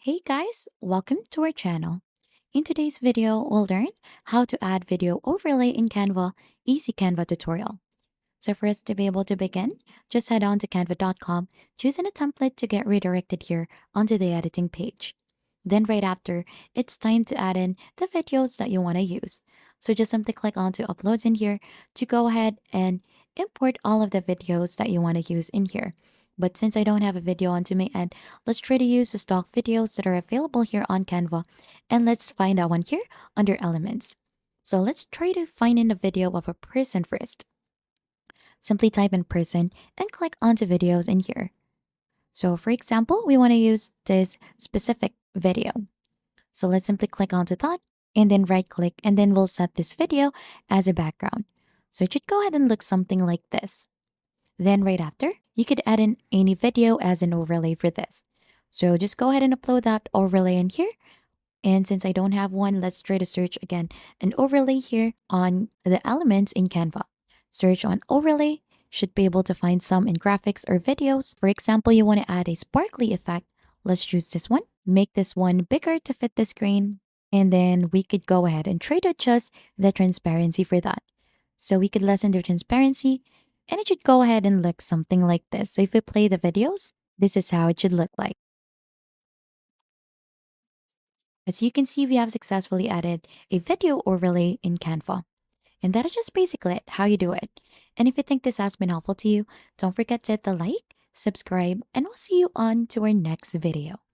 Hey guys, welcome to our channel. In today's video, we'll learn how to add video overlay in Canva, easy Canva tutorial. So for us to be able to begin, just head on to canva.com, choosing a template to get redirected here onto the editing page. Then right after, it's time to add in the videos that you want to use. So just simply click on to uploads in here to go ahead and import all of the videos that you want to use in here. But since I don't have a video onto my end, let's try to use the stock videos that are available here on Canva. And let's find that one here under elements. So let's try to find in a video of a person first. Simply type in person and click onto videos in here. So for example, we want to use this specific video. So let's simply click onto that and then right click and then we'll set this video as a background. So it should go ahead and look something like this. Then right after, you could add in any video as an overlay for this. So just go ahead and upload that overlay in here. And since I don't have one, let's try to search again an overlay here on the elements in Canva. Search on overlay, should be able to find some in graphics or videos. For example, you want to add a sparkly effect. Let's choose this one. Make this one bigger to fit the screen. And then we could go ahead and try to adjust the transparency for that. So we could lessen the transparency and it should go ahead and look something like this. So if we play the videos, this is how it should look like. As you can see, we have successfully added a video overlay in Canva. And that is just basically it, how you do it. And if you think this has been helpful to you, don't forget to hit the like, subscribe, and we'll see you on to our next video.